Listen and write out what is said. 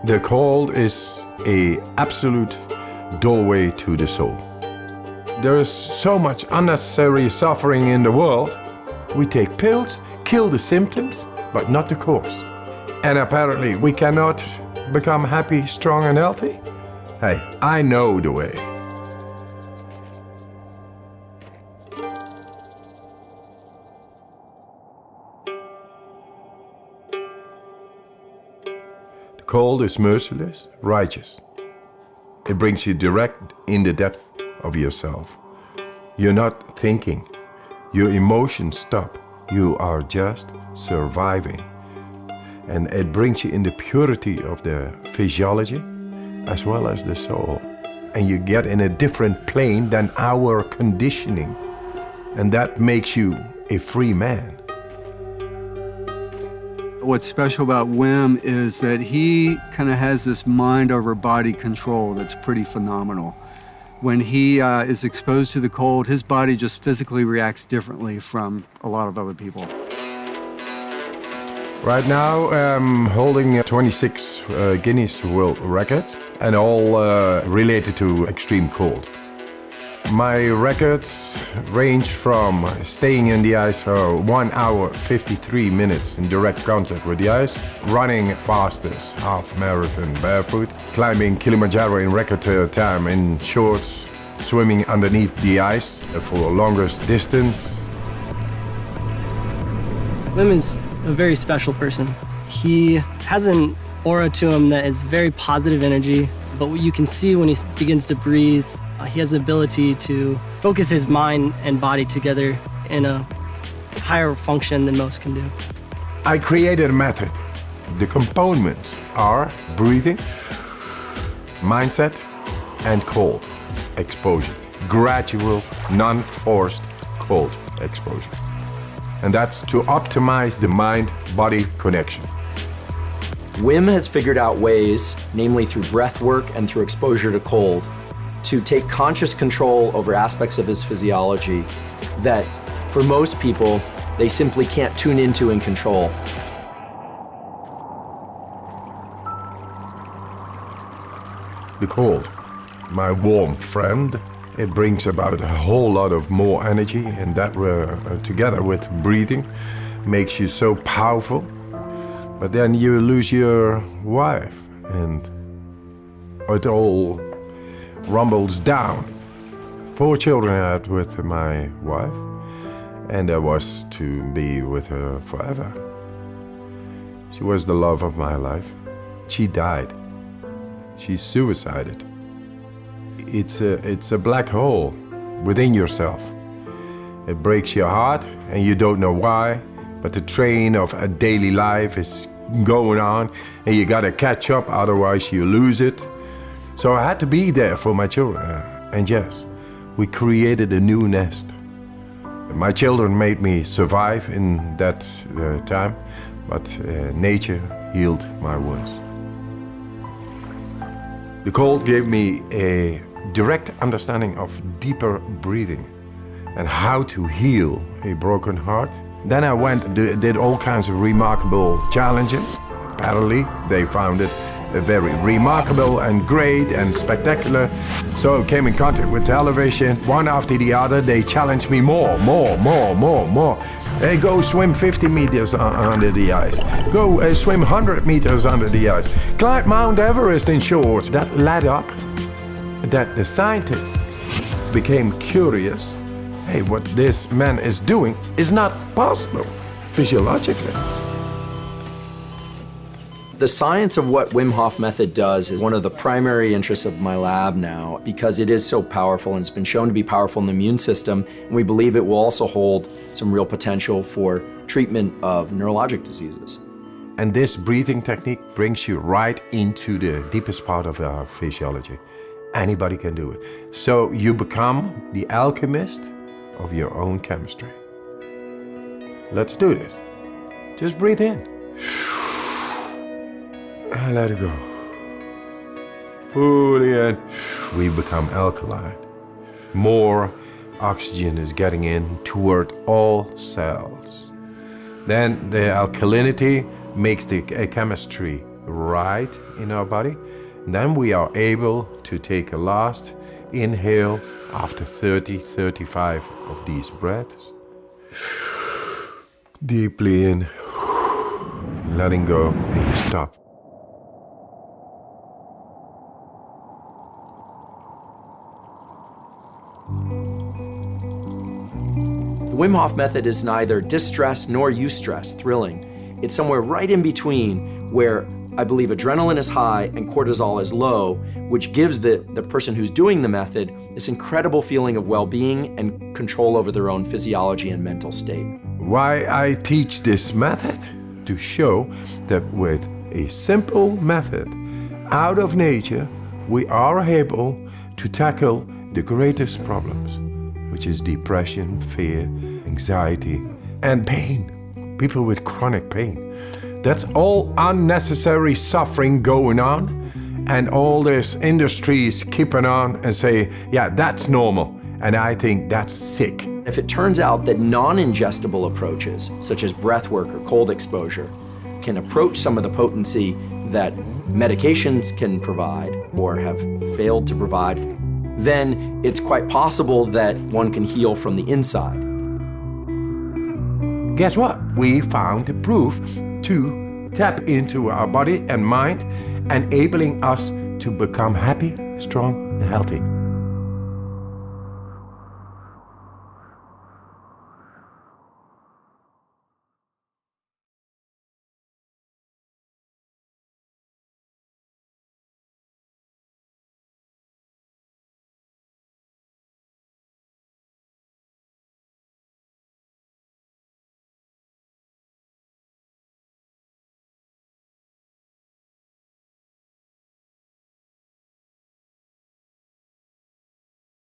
The cold is an absolute doorway to the soul. There is so much unnecessary suffering in the world. We take pills, kill the symptoms, but not the cause. And apparently we cannot become happy, strong and healthy? Hey, I know the way. The cold is merciless, righteous. It brings you direct in the depth of yourself. You're not thinking. Your emotions stop. You are just surviving. And it brings you in the purity of the physiology as well as the soul. And you get in a different plane than our conditioning. And that makes you a free man. What's special about Wim is that he kind of has this mind over body control that's pretty phenomenal. When he is exposed to the cold, his body just physically reacts differently from a lot of other people. Right now, I'm holding 26 Guinness World Records, and all related to extreme cold. My records range from staying in the ice for 1 hour, 53 minutes in direct contact with the ice, running fastest half marathon barefoot, climbing Kilimanjaro in record time in shorts, swimming underneath the ice for the longest distance. Wim is a very special person. He has an aura to him that is very positive energy, but what you can see when he begins to breathe, he has the ability to focus his mind and body together in a higher function than most can do. I created a method. The components are breathing, mindset, and cold exposure. Gradual, non-forced cold exposure. And that's to optimize the mind-body connection. Wim has figured out ways, namely through breath work and through exposure to cold, to take conscious control over aspects of his physiology that, for most people, they simply can't tune into and control. The cold, my warm friend, it brings about a whole lot of more energy, and that together with breathing makes you so powerful. But then you lose your wife and it all rumbles down. 4 children I had with my wife, and I was to be with her forever. She was the love of my life. She died. She suicided. It's a black hole within yourself. It breaks your heart and you don't know why, but the train of a daily life is going on and you gotta catch up, otherwise you lose it. So I had to be there for my children. And yes, we created a new nest. My children made me survive in that time, but nature healed my wounds. The cold gave me a direct understanding of deeper breathing and how to heal a broken heart. Then I went and did all kinds of remarkable challenges. Apparently, they found it very remarkable and great and spectacular. So I came in contact with television. One after the other, they challenged me more. Hey, go swim 50 meters under the ice. Go swim 100 meters under the ice. Climb Mount Everest in shorts. That led up that the scientists became curious. Hey, what this man is doing is not possible physiologically. The science of what Wim Hof method does is one of the primary interests of my lab now, because it is so powerful and it's been shown to be powerful in the immune system, and we believe it will also hold some real potential for treatment of neurologic diseases. And this breathing technique brings you right into the deepest part of our physiology. Anybody can do it. So you become the alchemist of your own chemistry. Let's do this. Just breathe in. And let it go. Fully in. We become alkaline. More oxygen is getting in toward all cells. Then the alkalinity makes the chemistry right in our body. Then we are able to take a last inhale after 35 of these breaths. Deeply in, letting go, and you stop. The Wim Hof method is neither distress nor eustress, thrilling. It's somewhere right in between where I believe adrenaline is high and cortisol is low, which gives the person who's doing the method this incredible feeling of well-being and control over their own physiology and mental state. Why I teach this method? To show that with a simple method out of nature, we are able to tackle the greatest problems, which is depression, fear, anxiety, and pain. People with chronic pain. That's all unnecessary suffering going on, and all this industries keeping on and say, yeah, that's normal, and I think that's sick. If it turns out that non-ingestible approaches, such as breath work or cold exposure, can approach some of the potency that medications can provide or have failed to provide, then it's quite possible that one can heal from the inside. Guess what? We found the proof to tap into our body and mind, enabling us to become happy, strong, and healthy.